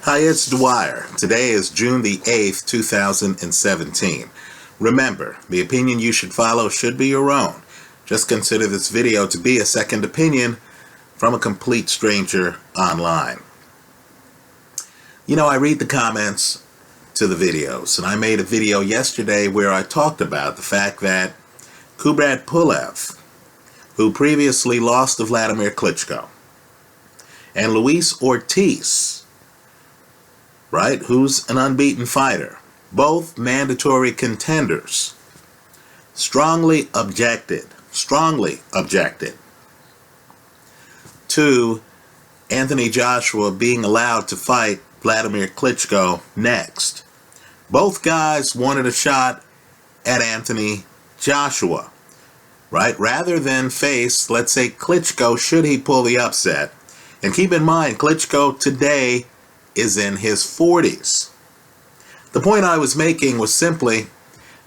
Hi, it's Dwyer. Today is June the 8th, 2017. Remember, the opinion you should follow should be your own. Just consider this video to be a second opinion from a complete stranger online. You know, I read the comments to the videos, and I made a video yesterday where I talked about the fact that Kubrat Pulev, who previously lost to Wladimir Klitschko, and Luis Ortiz, right, who's an unbeaten fighter, both mandatory contenders, strongly objected to Anthony Joshua being allowed to fight Wladimir Klitschko next. Both guys wanted a shot at Anthony Joshua, right, rather than face, let's say, Klitschko should he pull the upset. And keep in mind, Klitschko today is in his 40s. The point I was making was simply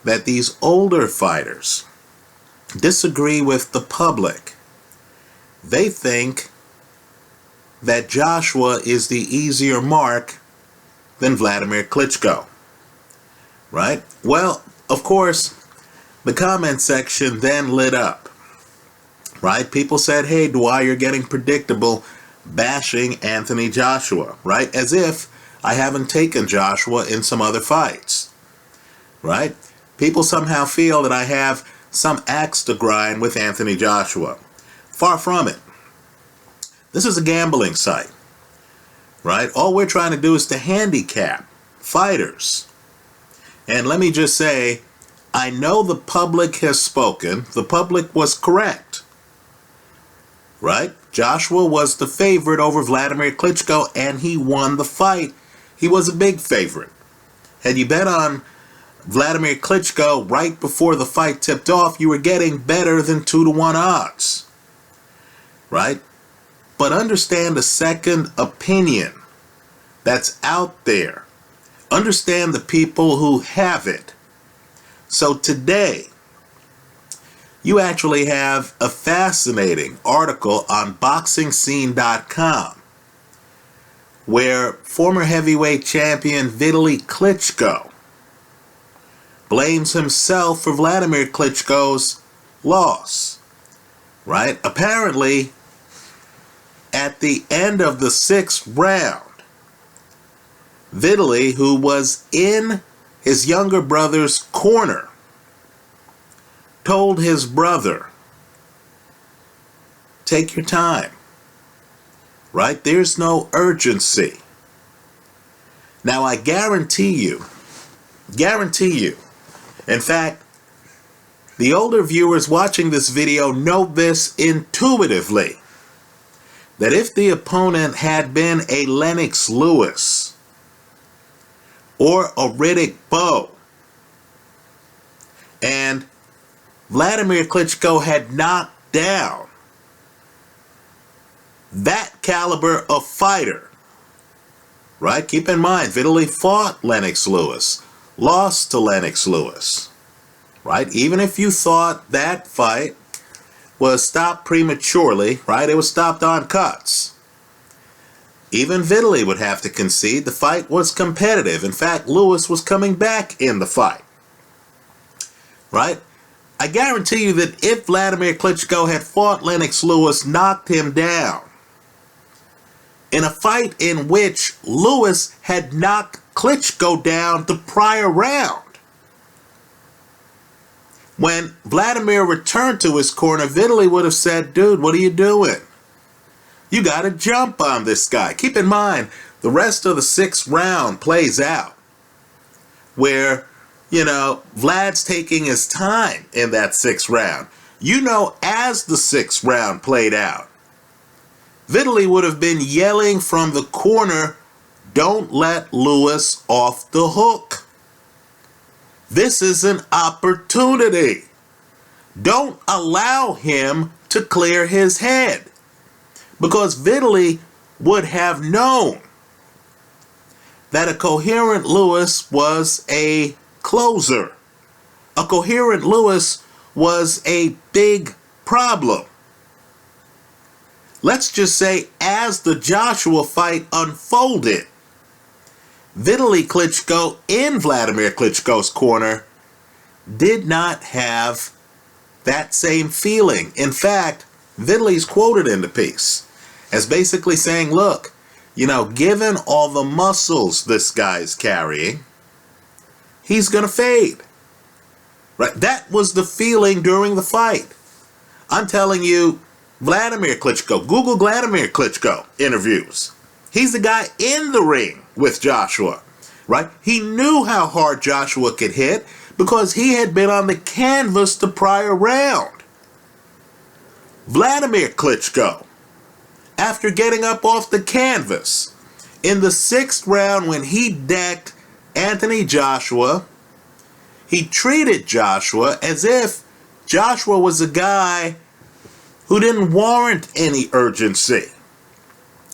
that these older fighters disagree with the public. They think that Joshua is the easier mark than Wladimir Klitschko, right? Well, of course, the comment section then lit up, right? People said, hey, Dwyer, you're getting predictable, bashing Anthony Joshua, right? As if I haven't taken Joshua in some other fights, right? People somehow feel that I have some axe to grind with Anthony Joshua. Far from it. This is a gambling site, right? All we're trying to do is to handicap fighters. And let me just say, I know the public has spoken. The public was correct, right? Joshua was the favorite over Wladimir Klitschko, and he won the fight. He was a big favorite. Had you bet on Wladimir Klitschko right before the fight tipped off, you were getting better than 2-to-1 odds, right? But understand the second opinion that's out there. Understand the people who have it. So today, you actually have a fascinating article on boxingscene.com where former heavyweight champion Vitali Klitschko blames himself for Wladimir Klitschko's loss, right? Apparently, at the end of the 6th round, Vitali, who was in his younger brother's corner, told his brother, take your time, right? There's no urgency. Now, I guarantee you, in fact, the older viewers watching this video know this intuitively, that if the opponent had been a Lennox Lewis or a Riddick Bowe, and Wladimir Klitschko had knocked down that caliber of fighter, right? Keep in mind, Vitali fought Lennox Lewis, lost to Lennox Lewis, right? Even if you thought that fight was stopped prematurely, right? It was stopped on cuts. Even Vitali would have to concede the fight was competitive. In fact, Lewis was coming back in the fight, right? I guarantee you that if Wladimir Klitschko had fought Lennox Lewis, knocked him down, in a fight in which Lewis had knocked Klitschko down the prior round, when Wladimir returned to his corner, Vitali would have said, dude, what are you doing? You got to jump on this guy. Keep in mind, the rest of the 6th round plays out where, you know, Vlad's taking his time in that 6th round. You know, as the 6th round played out, Vitali would have been yelling from the corner, don't let Lewis off the hook. This is an opportunity. Don't allow him to clear his head. Because Vitali would have known that a coherent Lewis was a closer. A coherent Lewis was a big problem. Let's just say as the Joshua fight unfolded, Vitali Klitschko in Wladimir Klitschko's corner did not have that same feeling. In fact, Vitali's quoted in the piece as basically saying, look, given all the muscles this guy's carrying, he's going to fade. Right? That was the feeling during the fight. I'm telling you, Wladimir Klitschko, Google Wladimir Klitschko interviews. He's the guy in the ring with Joshua, right? He knew how hard Joshua could hit because he had been on the canvas the prior round. Wladimir Klitschko, after getting up off the canvas in the 6th round when he decked Anthony Joshua, he treated Joshua as if Joshua was a guy who didn't warrant any urgency.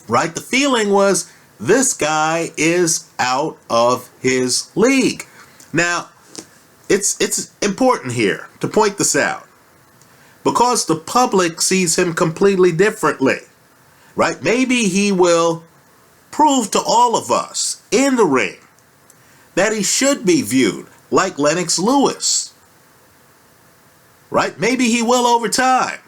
Right? The feeling was, this guy is out of his league. Now, it's important here to point this out because the public sees him completely differently. Right? Maybe he will prove to all of us in the ring that he should be viewed like Lennox Lewis. Right? Maybe he will over time.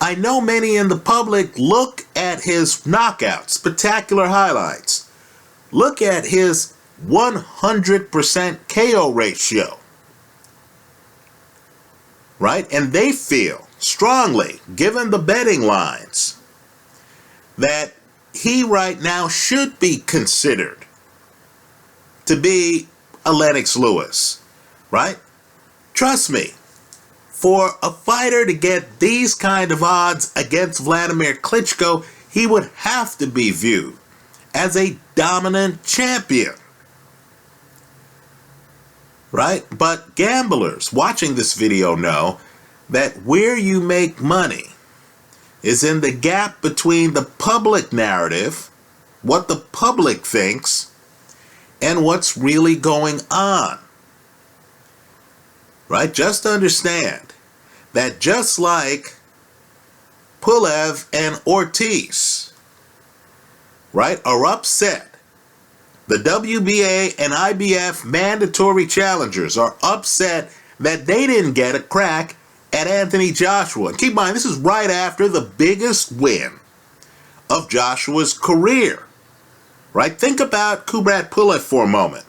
I know many in the public look at his knockouts, spectacular highlights. Look at his 100% KO ratio. Right? And they feel strongly, given the betting lines, that he right now should be considered to be a Lennox Lewis. Right? Trust me. For a fighter to get these kind of odds against Wladimir Klitschko, he would have to be viewed as a dominant champion. Right? But gamblers watching this video know that where you make money is in the gap between the public narrative, what the public thinks, and what's really going on. Right? Just understand that just like Pulev and Ortiz, right, are upset, the WBA and IBF mandatory challengers are upset that they didn't get a crack at Anthony Joshua. And keep in mind, this is right after the biggest win of Joshua's career. Right? Think about Kubrat Pulev for a moment.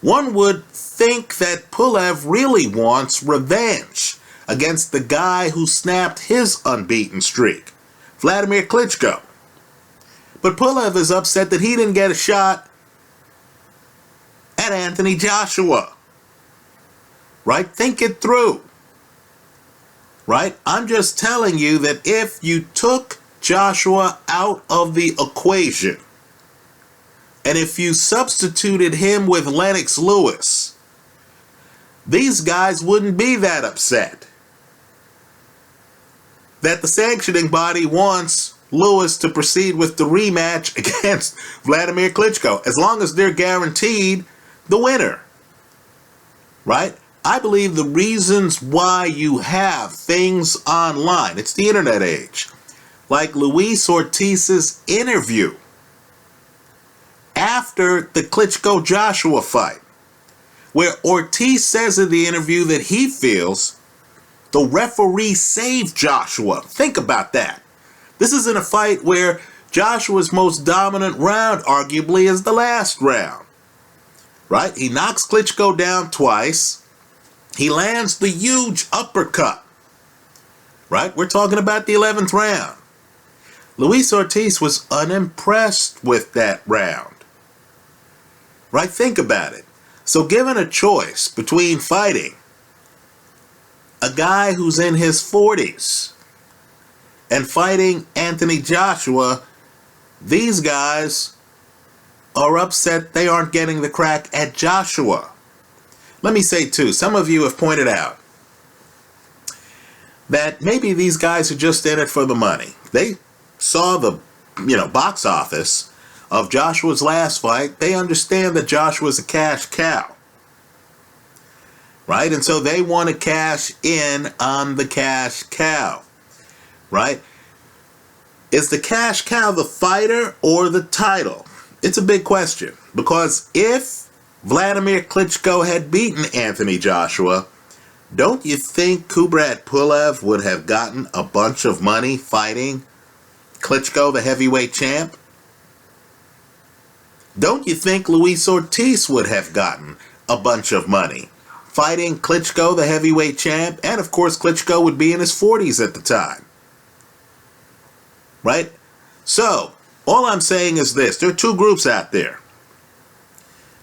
One would think that Pulev really wants revenge against the guy who snapped his unbeaten streak, Wladimir Klitschko. But Pulev is upset that he didn't get a shot at Anthony Joshua. Right? Think it through. Right? I'm just telling you that if you took Joshua out of the equation, and if you substituted him with Lennox Lewis, these guys wouldn't be that upset that the sanctioning body wants Lewis to proceed with the rematch against Wladimir Klitschko, as long as they're guaranteed the winner. Right? I believe the reasons why you have things online, it's the internet age, like Luis Ortiz's interview after the Klitschko-Joshua fight, where Ortiz says in the interview that he feels the referee saved Joshua. Think about that. This is in a fight where Joshua's most dominant round arguably is the last round. Right? He knocks Klitschko down twice. He lands the huge uppercut. Right? We're talking about the 11th round. Luis Ortiz was unimpressed with that round. Right? Think about it. So given a choice between fighting a guy who's in his 40s and fighting Anthony Joshua, these guys are upset they aren't getting the crack at Joshua. Let me say too, some of you have pointed out that maybe these guys are just in it for the money. They saw the box office of Joshua's last fight. They understand that Joshua's a cash cow. Right? And so they want to cash in on the cash cow. Right? Is the cash cow the fighter or the title? It's a big question, because if Wladimir Klitschko had beaten Anthony Joshua, don't you think Kubrat Pulev would have gotten a bunch of money fighting Klitschko, the heavyweight champ? Don't you think Luis Ortiz would have gotten a bunch of money fighting Klitschko, the heavyweight champ? And of course, Klitschko would be in his 40s at the time. Right? So, all I'm saying is this. There are two groups out there.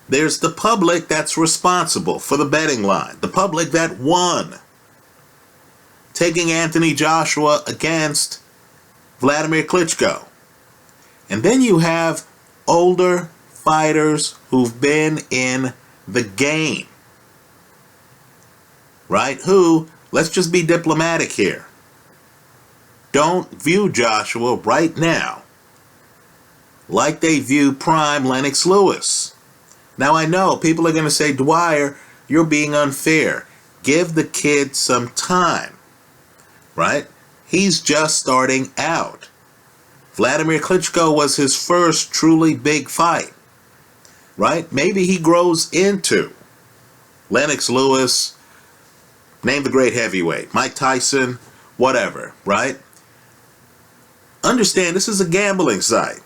There's the public that's responsible for the betting line. The public that won taking Anthony Joshua against Wladimir Klitschko. And then you have older fighters who've been in the game. Right? Who, let's just be diplomatic here, don't view Joshua right now like they view prime Lennox Lewis. Now I know people are going to say, Dwyer, you're being unfair. Give the kid some time. Right? He's just starting out. Wladimir Klitschko was his first truly big fight. Right? Maybe he grows into Lennox Lewis, name the great heavyweight, Mike Tyson, whatever, right? Understand, this is a gambling site.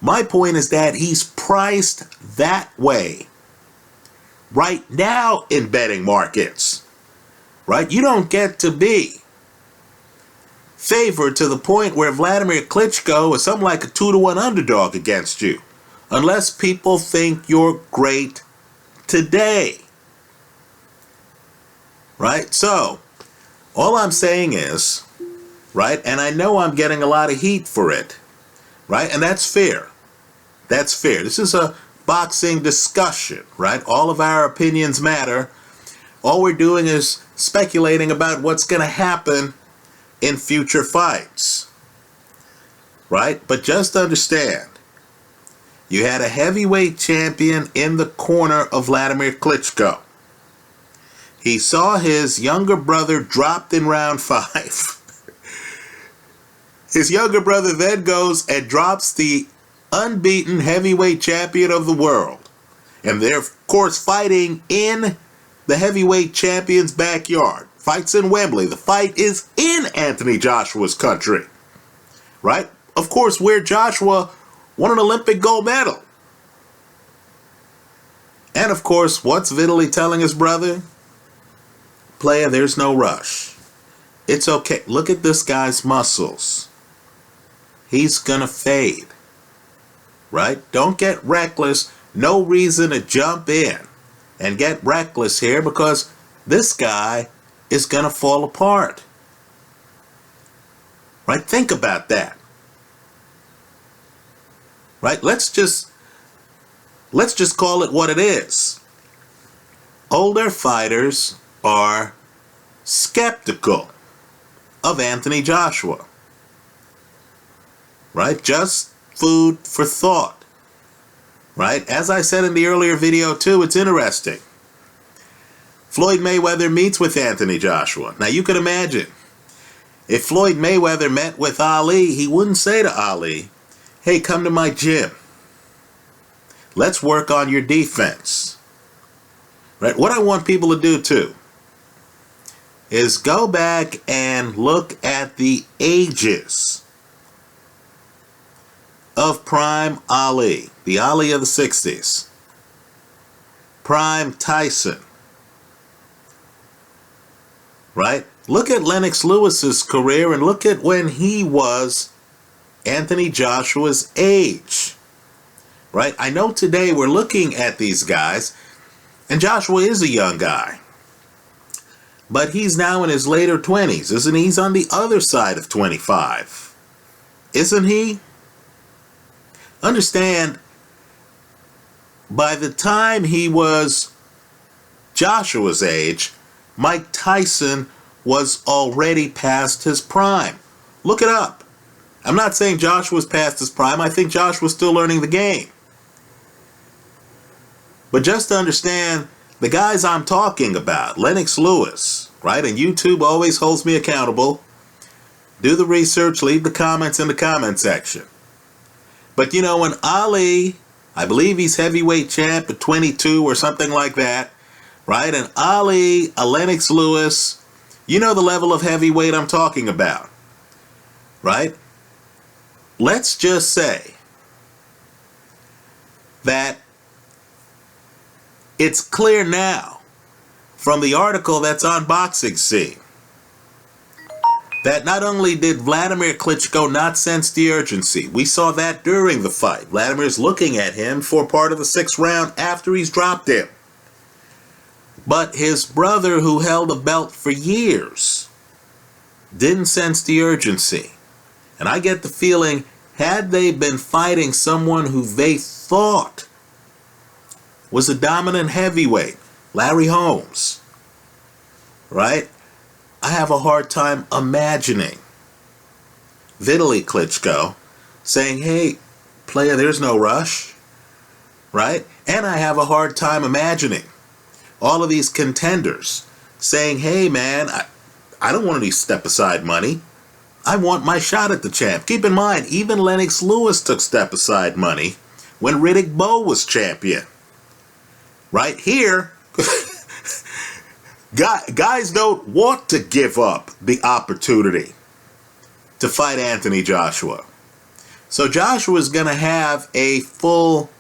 My point is that he's priced that way right now in betting markets, right? You don't get to be favored to the point where Wladimir Klitschko is something like a 2-to-1 underdog against you, unless people think you're great today, right? So, all I'm saying is, right, and I know I'm getting a lot of heat for it, right, and that's fair. That's fair. This is a boxing discussion, right? All of our opinions matter. All we're doing is speculating about what's going to happen in future fights, right? But just understand, you had a heavyweight champion in the corner of Wladimir Klitschko. He saw his younger brother dropped in round 5. His younger brother then goes and drops the unbeaten heavyweight champion of the world. And they're, of course, fighting in the heavyweight champion's backyard. Fights in Wembley. The fight is in Anthony Joshua's country. Right? Of course, where Joshua won an Olympic gold medal. And of course, what's Vitali telling his brother? Player, there's no rush. It's okay. Look at this guy's muscles. He's gonna fade. Right? Don't get reckless. No reason to jump in and get reckless here, because this guy is gonna fall apart. Right? Think about that. Right? Let's just call it what it is. Older fighters are skeptical of Anthony Joshua. Right? Just food for thought. Right? As I said in the earlier video too, it's interesting. Floyd Mayweather meets with Anthony Joshua. Now you can imagine, if Floyd Mayweather met with Ali, he wouldn't say to Ali, hey, come to my gym. Let's work on your defense. Right? What I want people to do too is go back and look at the ages of prime Ali, the Ali of the 60s, prime Tyson, right? Look at Lennox Lewis's career and look at when he was Anthony Joshua's age, right? I know today we're looking at these guys, and Joshua is a young guy, but he's now in his later 20s, isn't he? He's on the other side of 25, isn't he? Understand, by the time he was Joshua's age, Mike Tyson was already past his prime. Look it up. I'm not saying Joshua's past his prime. I think Joshua's still learning the game. But just to understand, the guys I'm talking about, Lennox Lewis, right? And YouTube always holds me accountable. Do the research, leave the comments in the comment section. But you know, when Ali I believe he's heavyweight champ at 22 or something like that, right? And Ali, Lennox Lewis, you know the level of heavyweight I'm talking about, right? Let's just say that it's clear now from the article that's on Boxing Scene that not only did Wladimir Klitschko not sense the urgency, we saw that during the fight. Vladimir's looking at him for part of the 6th round after he's dropped him. But his brother, who held a belt for years, didn't sense the urgency. And I get the feeling, had they been fighting someone who they thought was a dominant heavyweight, Larry Holmes, right? I have a hard time imagining Vitali Klitschko saying, hey, player, there's no rush, right? And I have a hard time imagining all of these contenders saying, hey, man, I don't want any step-aside money. I want my shot at the champ. Keep in mind, even Lennox Lewis took step-aside money when Riddick Bowe was champion. Right here, guys don't want to give up the opportunity to fight Anthony Joshua. So Joshua's going to have a full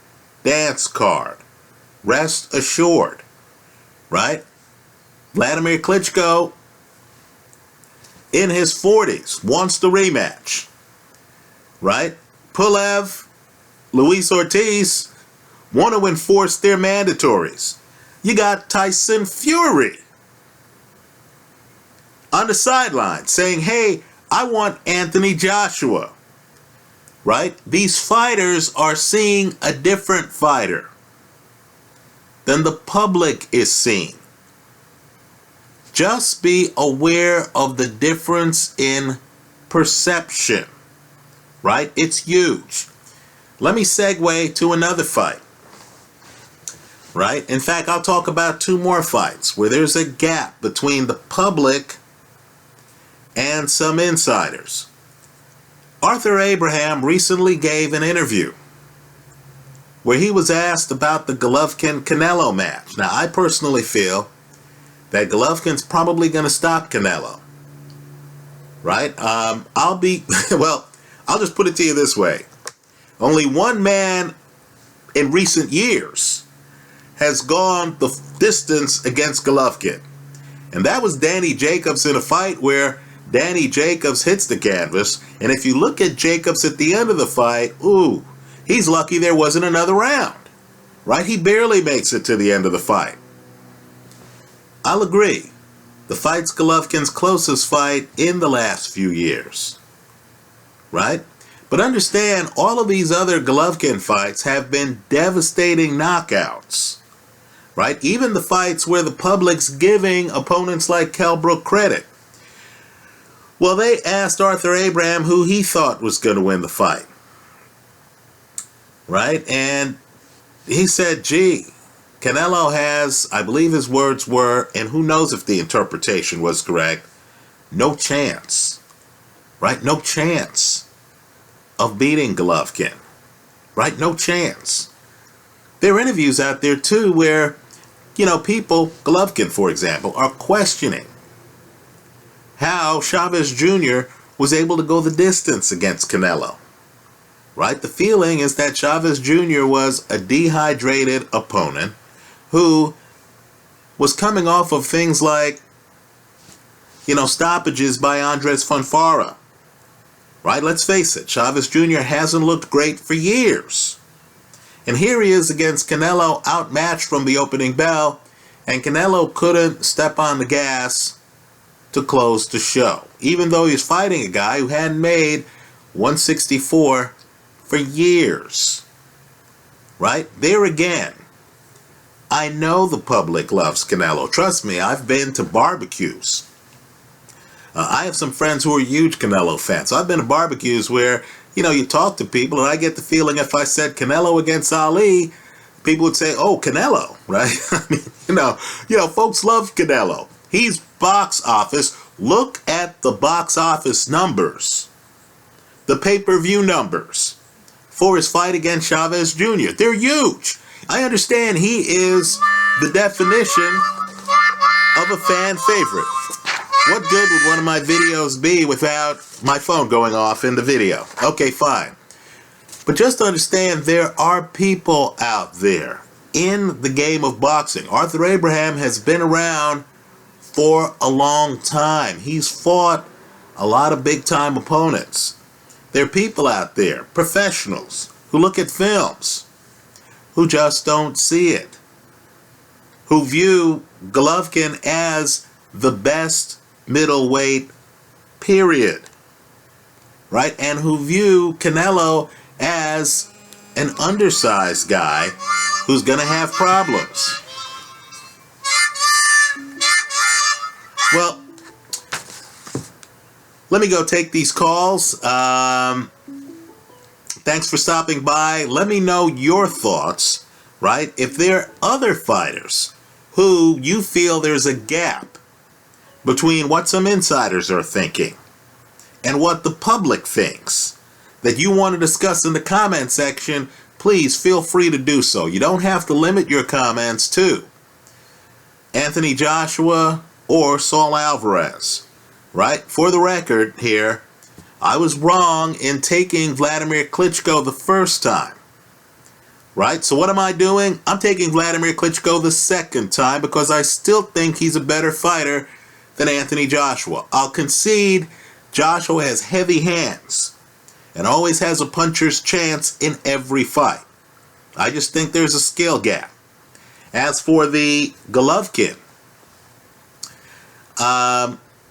dance card. Rest assured. Right? Wladimir Klitschko, in his 40s, wants the rematch. Right? Pulev, Luis Ortiz want to enforce their mandatories. You got Tyson Fury on the sideline saying, hey, I want Anthony Joshua. Right? These fighters are seeing a different fighter than the public is seeing. Just be aware of the difference in perception. Right? It's huge. Let me segue to another fight. Right? In fact, I'll talk about 2 more fights where there's a gap between the public and some insiders. Arthur Abraham recently gave an interview where he was asked about the Golovkin-Canelo match. Now, I personally feel that Golovkin's probably going to stop Canelo. Right? I'll just put it to you this way. Only one man in recent years has gone the distance against Golovkin. And that was Danny Jacobs in a fight where Danny Jacobs hits the canvas. And if you look at Jacobs at the end of the fight, ooh, he's lucky there wasn't another round. Right? He barely makes it to the end of the fight. I'll agree. The fight's Golovkin's closest fight in the last few years. Right? But understand, all of these other Golovkin fights have been devastating knockouts. Right? Even the fights where the public's giving opponents like Kell Brook credit. Well, they asked Arthur Abraham who he thought was going to win the fight. Right? And he said, gee, Canelo has, I believe his words were, and who knows if the interpretation was correct, no chance. Right? No chance of beating Golovkin. Right? No chance. There are interviews out there too where, people, Golovkin for example, are questioning how Chávez Jr. was able to go the distance against Canelo. Right? The feeling is that Chávez Jr. was a dehydrated opponent who was coming off of things like, stoppages by Andres Fonfara. Right? Let's face it, Chávez Jr. hasn't looked great for years. And here he is against Canelo, outmatched from the opening bell, and Canelo couldn't step on the gas to close the show, even though he's fighting a guy who hadn't made 164 for years. Right? There again, I know the public loves Canelo. Trust me, I've been to barbecues. I have some friends who are huge Canelo fans. So I've been to barbecues where, you talk to people, and I get the feeling if I said Canelo against Ali, people would say, oh, Canelo, right? I mean, folks love Canelo. He's box office. Look at the box office numbers, the pay-per-view numbers for his fight against Chávez Jr. They're huge. I understand he is the definition of a fan favorite. What good would one of my videos be without my phone going off in the video? Okay, fine. But just understand there are people out there in the game of boxing. Arthur Abraham has been around for a long time. He's fought a lot of big-time opponents. There are people out there, professionals, who look at films, who just don't see it, who view Golovkin as the best middleweight, period, right? And who view Canelo as an undersized guy who's going to have problems. Well, let me go take these calls. Thanks for stopping by. Let me know your thoughts, right? If there are other fighters who you feel there's a gap between what some insiders are thinking and what the public thinks that you want to discuss in the comment section, please feel free to do so. You don't have to limit your comments to Anthony Joshua or Saul Alvarez, right? For the record here, I was wrong in taking Wladimir Klitschko the first time, right? So what am I doing? I'm taking Wladimir Klitschko the second time because I still think he's a better fighter than Anthony Joshua. I'll concede Joshua has heavy hands and always has a puncher's chance in every fight. I just think there's a skill gap. As for the Golovkin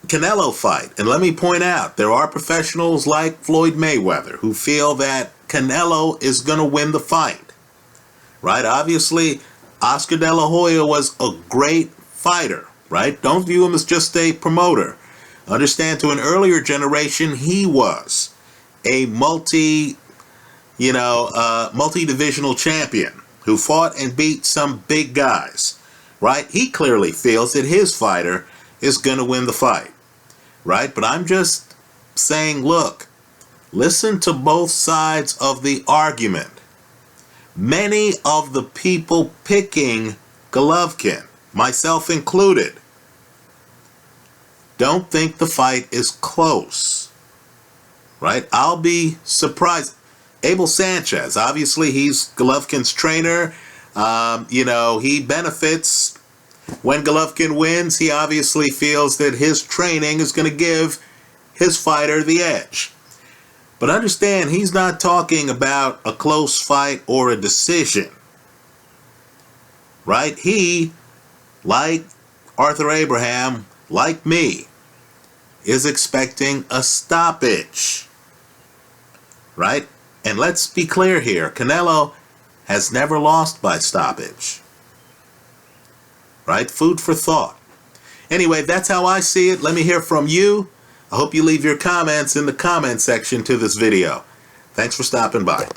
Canelo fight, and let me point out, there are professionals like Floyd Mayweather who feel that Canelo is going to win the fight, right? Obviously, Oscar De La Hoya was a great fighter, right? Don't view him as just a promoter. Understand, to an earlier generation, he was a multi-divisional champion who fought and beat some big guys, right? He clearly feels that his fighter is going to win the fight, right? But I'm just saying, look, listen to both sides of the argument. Many of the people picking Golovkin, myself included, don't think the fight is close, right? I'll be surprised. Abel Sanchez, obviously he's Golovkin's trainer. He benefits when Golovkin wins. He obviously feels that his training is going to give his fighter the edge. But understand, he's not talking about a close fight or a decision, right? He, like Arthur Abraham, like me, is expecting a stoppage, right? And let's be clear here, Canelo has never lost by stoppage, right? Food for thought. Anyway, that's how I see it. Let me hear from you. I hope you leave your comments in the comment section to this video. Thanks for stopping by.